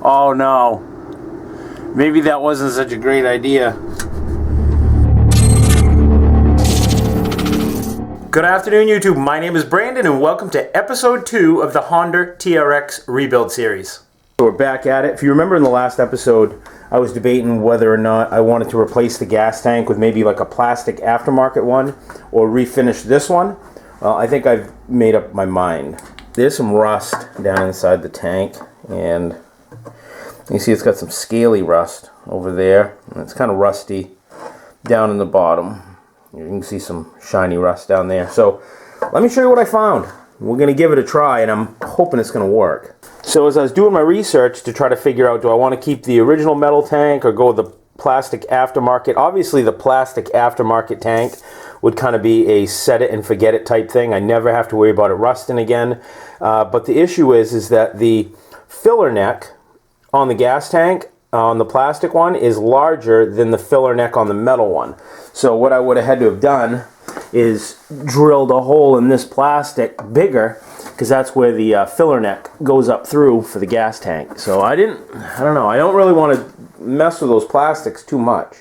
Oh no. Maybe that wasn't such a great idea. Good afternoon, YouTube. My name is Brandon and welcome to episode 2 of the Honda TRX Rebuild series. So we're back at it. If you remember in the last episode, I was debating whether or not I wanted to replace the gas tank with maybe like a plastic aftermarket one or refinish this one. Well, I think I've made up my mind. There's some rust down inside the tank, and you see it's got some scaly rust over there, and it's kind of rusty down in the bottom. You can see some shiny rust down there. So let me show you what I found. We're going to give it a try, and I'm hoping it's going to work. So as I was doing my research to try to figure out, do I want to keep the original metal tank or go with the plastic aftermarket? Obviously the plastic aftermarket tank would kind of be a set it and forget it type thing. I never have to worry about it rusting again. But the issue is that the filler neck on the gas tank, on the plastic one, is larger than the filler neck on the metal one. So what I would have had to have done is drilled a hole in this plastic bigger, because that's where the filler neck goes up through for the gas tank. So I don't know, I don't really want to mess with those plastics too much.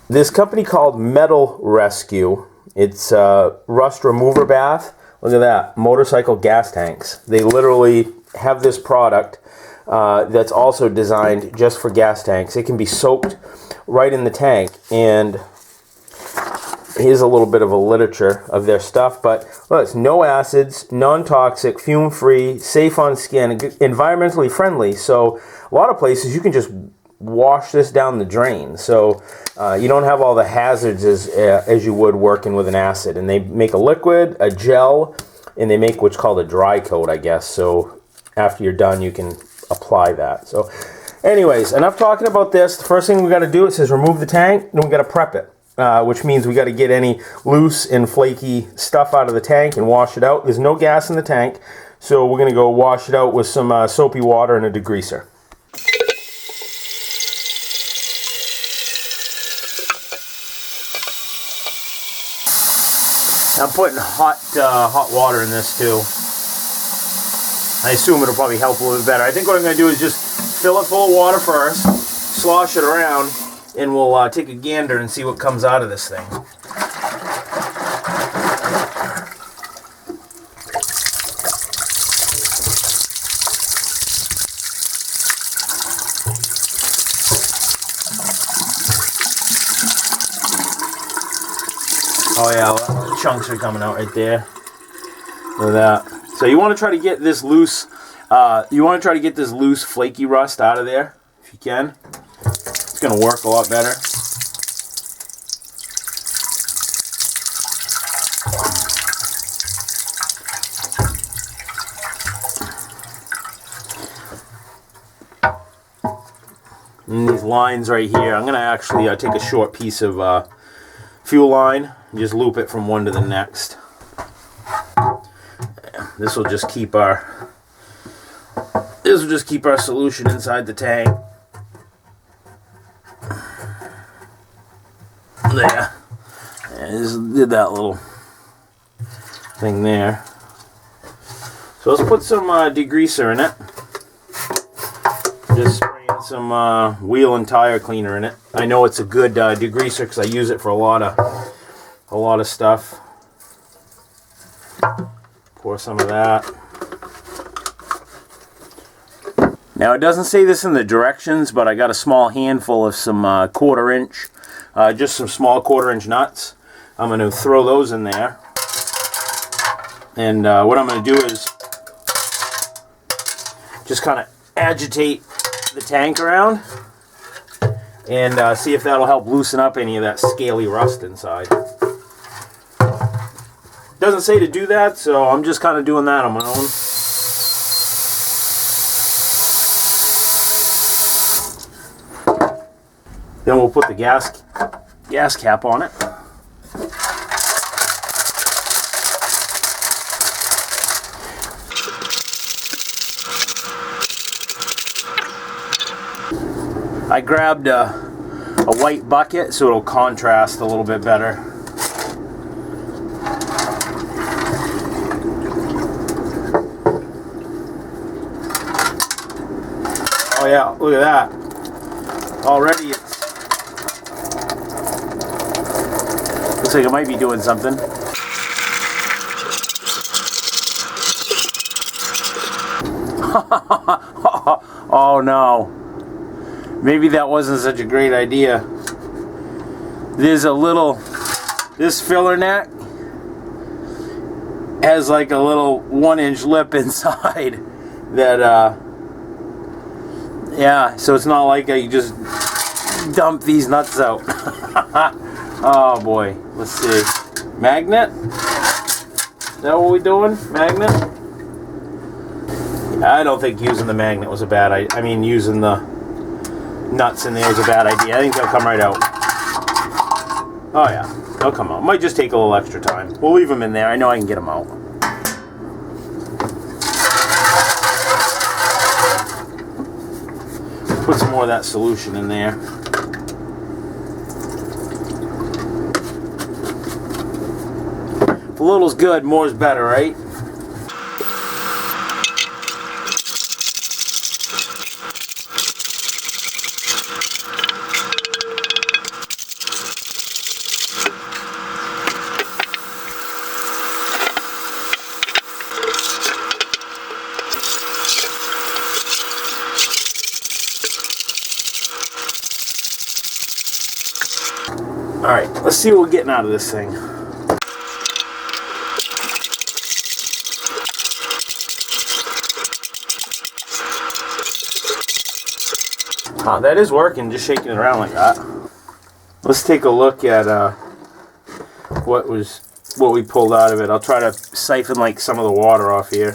This company called Metal Rescue, it's a rust remover bath. Look at that, motorcycle gas tanks. They literally have this product that's also designed just for gas tanks. It can be soaked right in the tank, and here's a little bit of a literature of their stuff, but look, it's no acids, non-toxic, fume-free, safe on skin, environmentally friendly. So a lot of places you can just wash this down the drain, so you don't have all the hazards as you would working with an acid. And they make a liquid, a gel, and they make what's called a dry coat, I guess. So after you're done, you can apply that. So anyways, enough talking about this. The first thing we got to do, it says remove the tank, then we got to prep it. Which means we got to get any loose and flaky stuff out of the tank and wash it out. There's no gas in the tank, so we're going to go wash it out with some soapy water and a degreaser. I'm putting hot water in this too. I assume it'll probably help a little bit better. I think what I'm going to do is just fill it full of water first, slosh it around, and we'll take a gander and see what comes out of this thing. Oh yeah, chunks are coming out right there. Look at that. So you want to try to get this loose. Flaky rust out of there if you can. It's going to work a lot better. And these lines right here, I'm going to actually take a short piece of fuel line and just loop it from one to the next. This will just keep our solution inside the tank. There. And just did that little thing there. So let's put some degreaser in it. Just spraying some wheel and tire cleaner in it. I know it's a good degreaser because I use it for a lot of stuff. Pour some of that. Now it doesn't say this in the directions, but I got a small handful of some 1/4 inch. Just some small 1/4 inch nuts. I'm going to throw those in there. And what I'm going to do is just kind of agitate the tank around and see if that'll help loosen up any of that scaly rust inside. Doesn't say to do that, so I'm just kind of doing that on my own. Then we'll put the gas cap on it. I grabbed a white bucket so it'll contrast a little bit better. Oh yeah, look at that. Already it's... looks like it might be doing something. Oh no. Maybe that wasn't such a great idea. There's a little... this filler neck has like a little 1-inch lip inside that yeah, so it's not like you just dump these nuts out. Oh boy, let's see. Magnet? Is that what we're doing? Magnet? I don't think using the magnet was a bad idea. I mean, using the nuts in there is a bad idea. I think they'll come right out. Oh yeah, they'll come out. Might just take a little extra time. We'll leave them in there. I know I can get them out. Put some more of that solution in there. If a little's good, more's better, right? Alright, let's see what we're getting out of this thing. Oh, that is working, just shaking it around like that. Let's take a look at what we pulled out of it. I'll try to siphon like some of the water off here.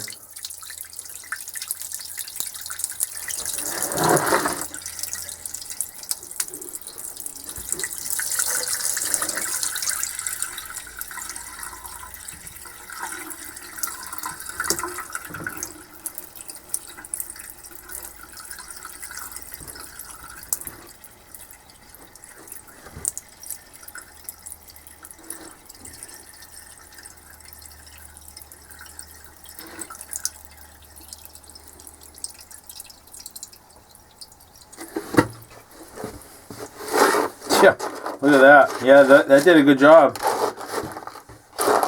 Yeah, look at that. Yeah, that did a good job.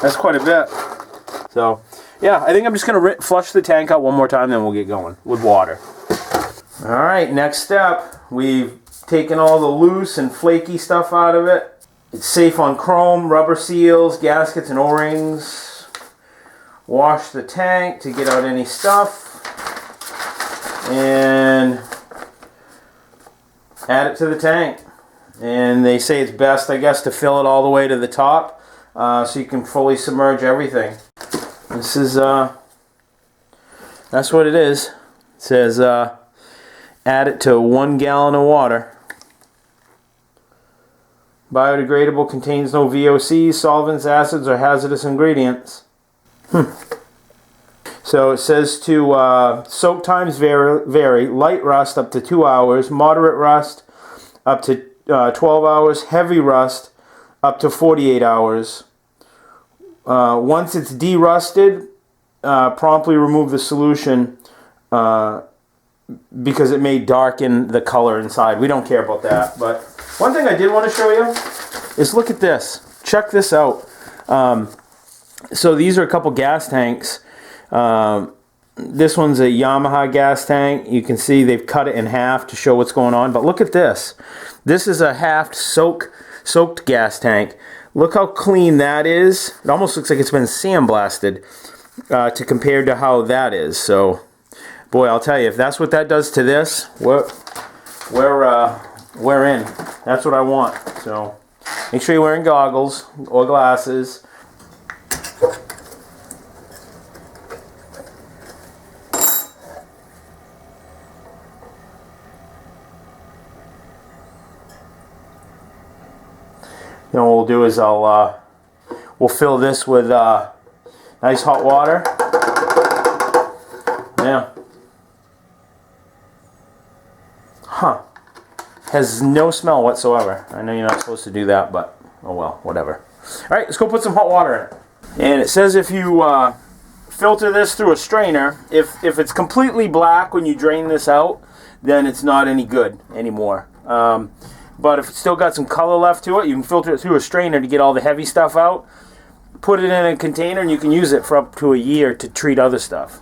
That's quite a bit. So, yeah, I think I'm just going to flush the tank out one more time, then we'll get going with water. Alright, next step. We've taken all the loose and flaky stuff out of it. It's safe on chrome, rubber seals, gaskets, and O-rings. Wash the tank to get out any stuff. And add it to the tank. And they say it's best, I guess, to fill it all the way to the top so you can fully submerge everything. This is, that's what it is. It says, add it to 1 gallon of water. Biodegradable, contains no VOCs, solvents, acids, or hazardous ingredients. So it says to soak times vary. Light rust up to 2 hours, moderate rust up to 12 hours, heavy rust up to 48 hours. Once it's derusted, promptly remove the solution because it may darken the color inside. We don't care about that. But one thing I did want to show you is look at this. Check this out. So these are a couple gas tanks. This one's a Yamaha gas tank. You can see they've cut it in half to show what's going on. But look at this. This is a half soaked gas tank. Look how clean that is. It almost looks like it's been sandblasted to compare to how that is. So, boy, I'll tell you, if that's what that does to this, we're in. That's what I want. So, make sure you're wearing goggles or glasses. Then what we'll do is we'll fill this with nice hot water. Yeah. Huh. Has no smell whatsoever. I know you're not supposed to do that, but oh well, whatever. Alright, let's go put some hot water in it. And it says if you filter this through a strainer, if it's completely black when you drain this out, then it's not any good anymore. But if it's still got some color left to it, you can filter it through a strainer to get all the heavy stuff out. Put it in a container and you can use it for up to a year to treat other stuff.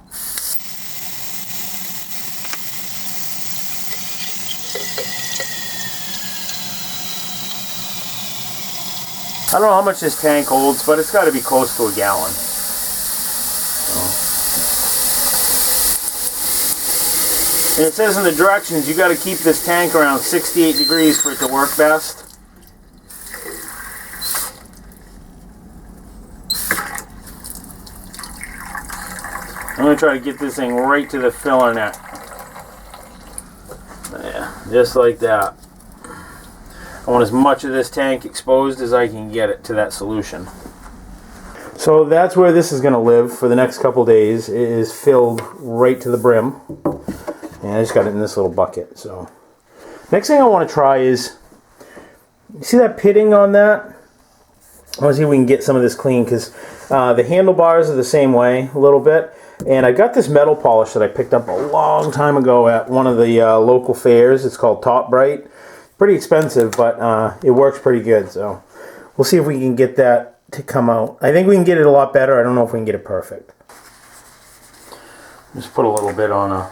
I don't know how much this tank holds, but it's got to be close to a gallon. And it says in the directions you got to keep this tank around 68 degrees for it to work best. I'm going to try to get this thing right to the filler neck. Yeah, just like that. I want as much of this tank exposed as I can get it to that solution. So that's where this is going to live for the next couple days. It is filled right to the brim. And I just got it in this little bucket. So next thing I want to try is, you see that pitting on that? I want to see if we can get some of this clean, because the handlebars are the same way a little bit. And I got this metal polish that I picked up a long time ago at one of the local fairs. It's called Top Bright. Pretty expensive, but it works pretty good. So we'll see if we can get that to come out. I think we can get it a lot better. I don't know if we can get it perfect. Just put a little bit on a...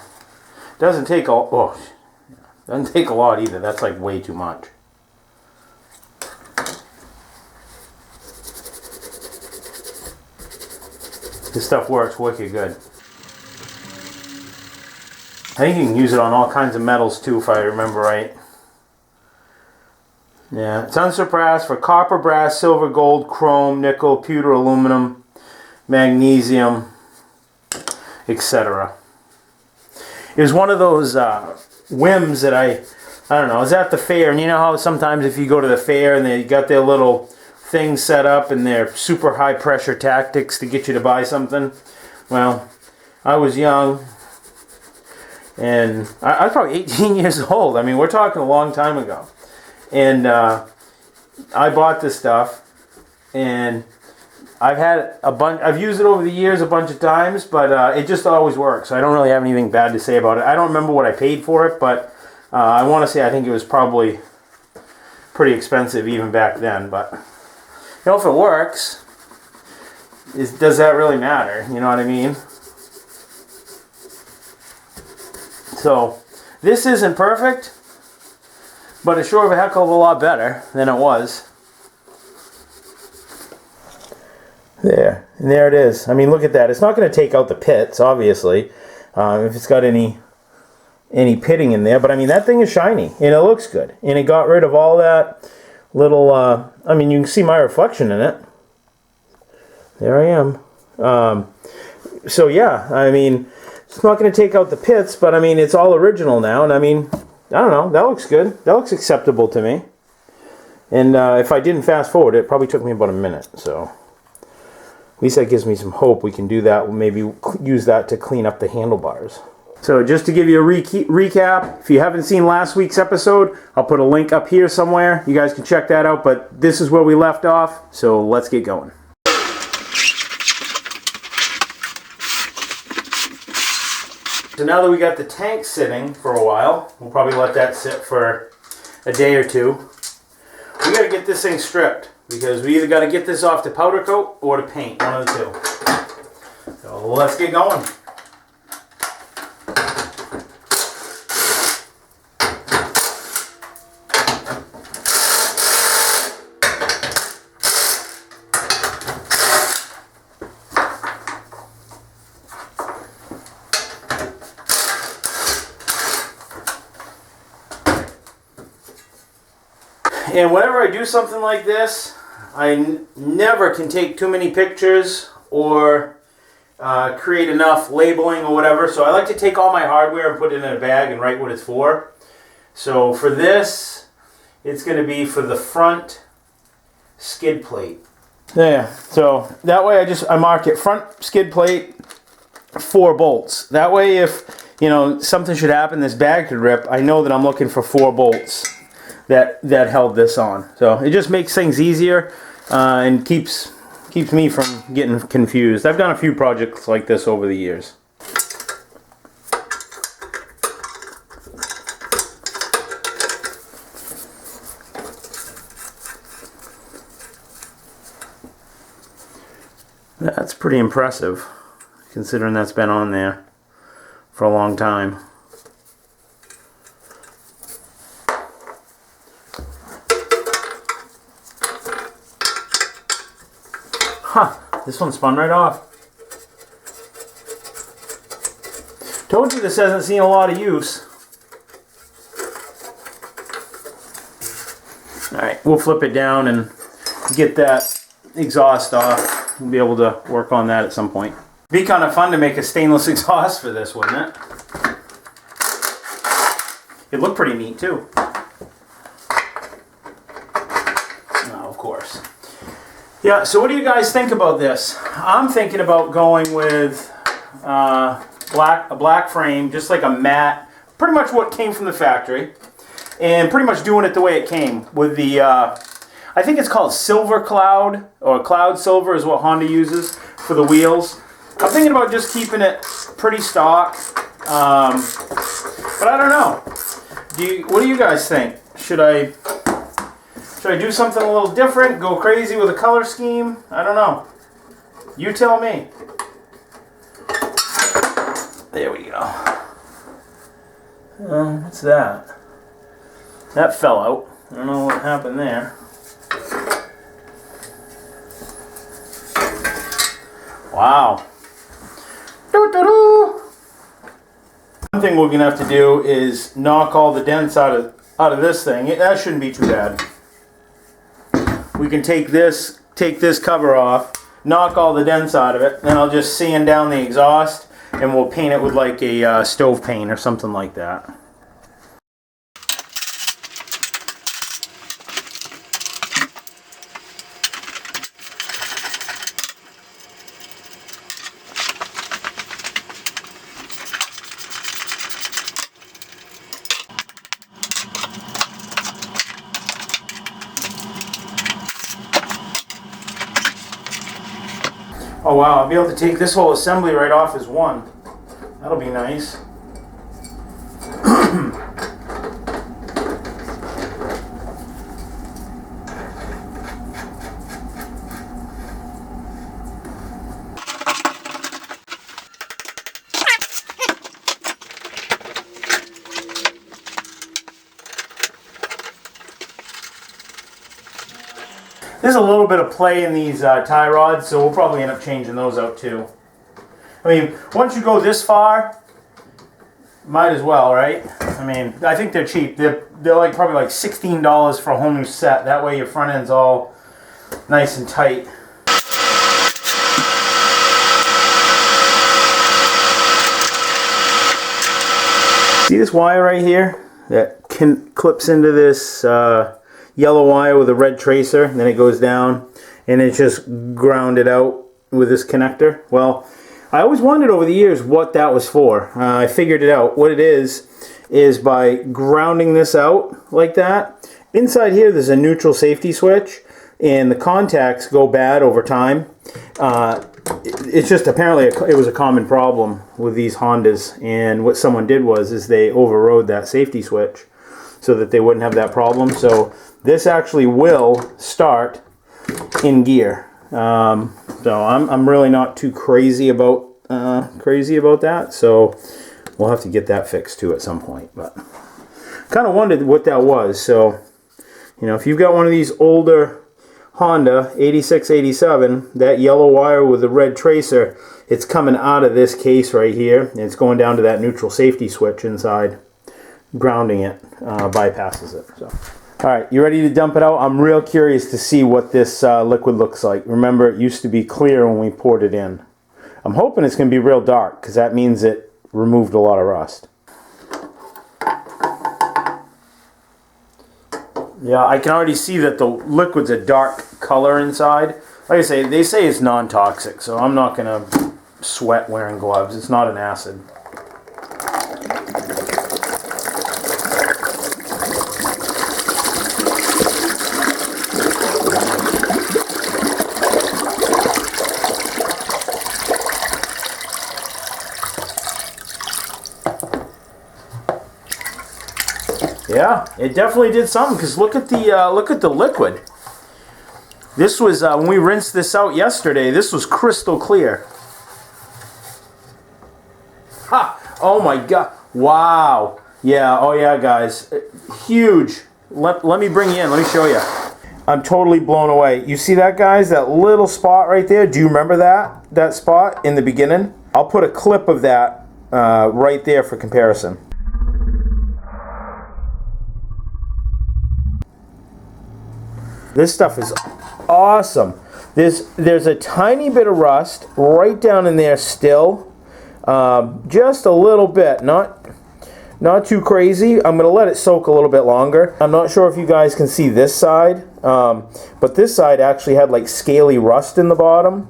Doesn't take doesn't take a lot either. That's like way too much. This stuff works wicked good. I think you can use it on all kinds of metals too, if I remember right. Yeah, it's unsurpassed for copper, brass, silver, gold, chrome, nickel, pewter, aluminum, magnesium, etc. It was one of those whims that I don't know, I was at the fair, and you know how sometimes if you go to the fair and they got their little things set up and their super high pressure tactics to get you to buy something? Well, I was young, and I was probably 18 years old. I mean, we're talking a long time ago. And I bought this stuff, and I've used it over the years a bunch of times, but it just always works. I don't really have anything bad to say about it. I don't remember what I paid for it, but I want to say I think it was probably pretty expensive even back then. But you know, if it works, does that really matter? You know what I mean? So this isn't perfect, but it's sure of a heck of a lot better than it was. There, and there it is. I mean, look at that. It's not going to take out the pits, obviously, if it's got any pitting in there. But I mean, that thing is shiny, and it looks good. And it got rid of all that little, I mean, you can see my reflection in it. There I am. So yeah, I mean, it's not going to take out the pits, but I mean, it's all original now. And I mean, I don't know, that looks good. That looks acceptable to me. And if I didn't fast forward, it probably took me about a minute. So at least that gives me some hope we can do that. We'll maybe use that to clean up the handlebars. So just to give you a recap, if you haven't seen last week's episode, I'll put a link up here somewhere. You guys can check that out, but this is where we left off, so let's get going. So now that we got the tank sitting for a while, we'll probably let that sit for a day or two. We got to get this thing stripped, because we either got to get this off to powder coat or to paint, one of the two. So let's get going. And whenever I do something like this, I never can take too many pictures or create enough labeling or whatever. So I like to take all my hardware and put it in a bag and write what it's for. So for this, it's going to be for the front skid plate. There. So that way I mark it front skid plate, 4 bolts. That way if, you know, something should happen, this bag could rip, I know that I'm looking for 4 bolts that held this on. So it just makes things easier and keeps me from getting confused. I've done a few projects like this over the years. That's pretty impressive, considering that's been on there for a long time. Huh, this one spun right off. Told you this hasn't seen a lot of use. Alright, we'll flip it down and get that exhaust off. We'll be able to work on that at some point. Be kind of fun to make a stainless exhaust for this, wouldn't it? It'd look pretty neat too. Oh, of course. Yeah, so what do you guys think about this? I'm thinking about going with a black frame, just like a matte, pretty much what came from the factory, and pretty much doing it the way it came with the, I think it's called Silver Cloud, or Cloud Silver is what Honda uses for the wheels. I'm thinking about just keeping it pretty stock, but I don't know. What do you guys think? Should I do something a little different, go crazy with a color scheme? I don't know. You tell me. There we go. What's that? That fell out. I don't know what happened there. Wow. Doo-doo-doo. One thing we're gonna have to do is knock all the dents out of this thing. That shouldn't be too bad. We can take this cover off, knock all the dents out of it, then I'll just sand down the exhaust and we'll paint it with like a stove paint or something like that. Oh wow, I'll be able to take this whole assembly right off as one. That'll be nice. There's a little bit of play in these tie rods, so we'll probably end up changing those out too. I mean, once you go this far, might as well, right? I mean, I think they're cheap. They're like probably like $16 for a whole new set. That way your front end's all nice and tight. See this wire right here that clips into this yellow wire with a red tracer, and then it goes down and it's just grounded out with this connector? Well, I always wondered over the years what that was for. I figured it out. What it is by grounding this out like that, inside here there's a neutral safety switch, and the contacts go bad over time. It's just apparently it was a common problem with these Hondas, and what someone did was they overrode that safety switch so that they wouldn't have that problem. So this actually will start in gear. So I'm really not too crazy about that. So we'll have to get that fixed too at some point. But kind of wondered what that was. So you know, if you've got one of these older Honda 86, 87, that yellow wire with the red tracer, it's coming out of this case right here, and it's going down to that neutral safety switch inside. Grounding it bypasses it. So, all right, you ready to dump it out? I'm real curious to see what this liquid looks like. Remember, it used to be clear when we poured it in. I'm hoping it's going to be real dark, because that means it removed a lot of rust. Yeah, I can already see that the liquid's a dark color inside. Like I say, they say it's non-toxic, so I'm not going to sweat wearing gloves. It's not an acid. Yeah, it definitely did something, because look at the liquid. This was, when we rinsed this out yesterday, this was crystal clear. Ha! Oh my God. Wow. Yeah, oh yeah, guys. Huge. Let me bring you in. Let me show you. I'm totally blown away. You see that, guys? That little spot right there? Do you remember that spot in the beginning? I'll put a clip of that right there for comparison. This stuff is awesome. There's a tiny bit of rust right down in there still. Just a little bit, not too crazy. I'm going to let it soak a little bit longer. I'm not sure if you guys can see this side, but this side actually had like scaly rust in the bottom.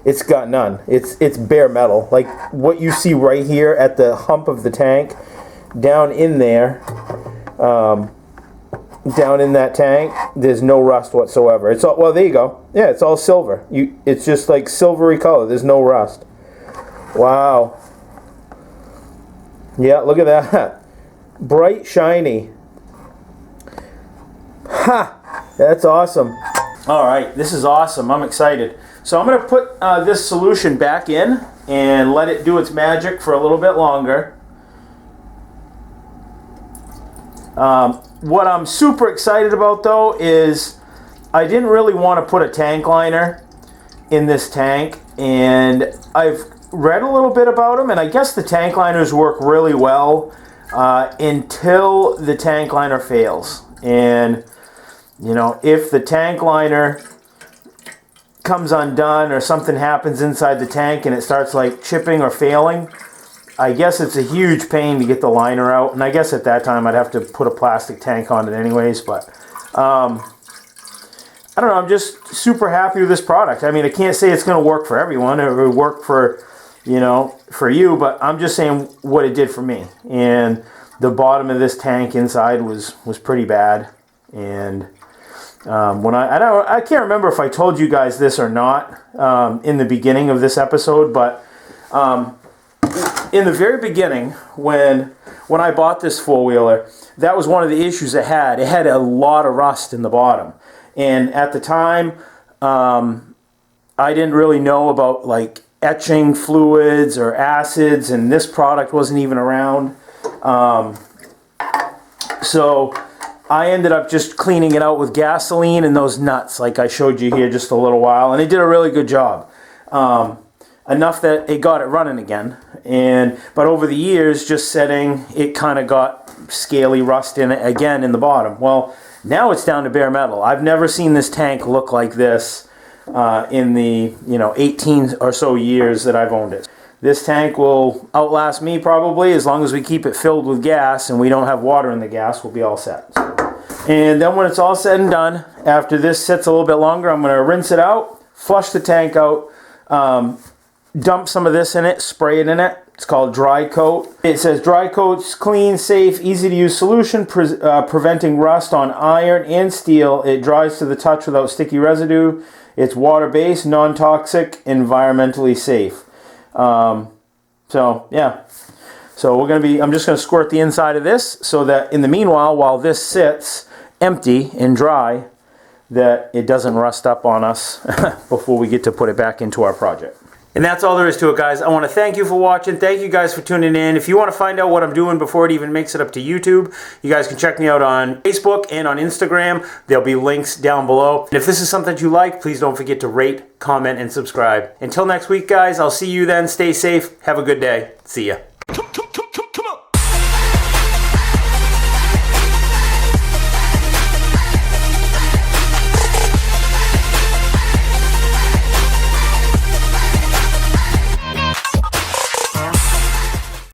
It's got none. It's bare metal. Like what you see right here at the hump of the tank, down in there, down in that tank, there's no rust whatsoever. It's all, well, there you go. Yeah, it's all silver. It's just like silvery color. There's no rust. Wow. Yeah, look at that. Bright, shiny. Ha! That's awesome. All right, this is awesome. I'm excited. So I'm going to put this solution back in and let it do its magic for a little bit longer. What I'm super excited about, though, is I didn't really want to put a tank liner in this tank, and I've read a little bit about them, and I guess the tank liners work really well until the tank liner fails. And you know, if the tank liner comes undone or something happens inside the tank and it starts like chipping or failing, I guess it's a huge pain to get the liner out. And I guess at that time I'd have to put a plastic tank on it anyways. But I don't know, I'm just super happy with this product. I mean, I can't say it's going to work for everyone. It would work for, you know, for you, but I'm just saying what it did for me. And the bottom of this tank inside was pretty bad. And when I can't remember if I told you guys this or not in the beginning of this episode, but in the very beginning, when I bought this four-wheeler, that was one of the issues it had. It had a lot of rust in the bottom. And at the time, I didn't really know about like etching fluids or acids, and this product wasn't even around. So I ended up just cleaning it out with gasoline and those nuts like I showed you here just a little while, and it did a really good job. Enough that it got it running again. But over the years, just setting, it kind of got scaly rust in it again in the bottom. Well, now it's down to bare metal. I've never seen this tank look like this in the 18 or so years that I've owned it. This tank will outlast me probably as long as we keep it filled with gas and we don't have water in the gas. We'll be all set. And then when it's all said and done, after this sits a little bit longer, I'm going to rinse it out, flush the tank out, dump some of this in it, spray it in it. It's called Dry Coat. It says Dry Coat's clean, safe, easy to use solution preventing rust on iron and steel. It dries to the touch without sticky residue. It's water-based, non-toxic, environmentally safe. So yeah. So I'm just going to squirt the inside of this so that in the meanwhile, while this sits empty and dry, that it doesn't rust up on us before we get to put it back into our project. And that's all there is to it, guys. I want to thank you for watching. Thank you guys for tuning in. If you want to find out what I'm doing before it even makes it up to YouTube, you guys can check me out on Facebook and on Instagram. There'll be links down below. And if this is something that you like, please don't forget to rate, comment, and subscribe. Until next week, guys, I'll see you then. Stay safe. Have a good day. See ya.